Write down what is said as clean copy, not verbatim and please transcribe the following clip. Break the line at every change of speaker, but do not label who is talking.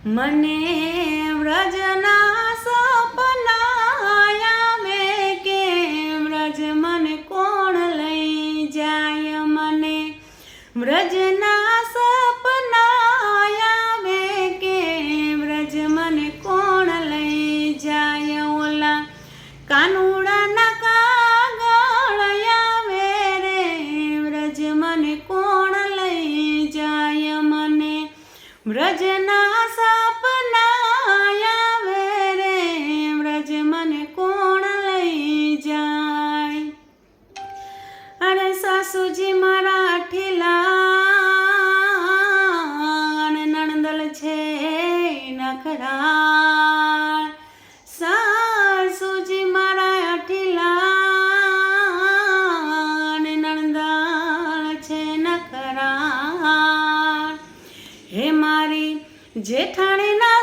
મને વ્રજના સપના આવે કે વ્રજ મને કોણ લઈ જાય, મને વ્રજના સપના આવે કે વ્રજ મને કોણ લઈ જાય, ઓલા કાનુડાના કાગળ આવે રે વ્રજ મને કોણ લઈ જાય, મને વ્રજના સપના આવે રે વ્રજ મને કોણ લઈ જાય। અરે સાસુજી મારા ઠીલા અને નણંદલ છે નખરા, સાસુજી મારા ઠીલા અને નણંદલ છે નખરા, હે મારી જેઠાણીના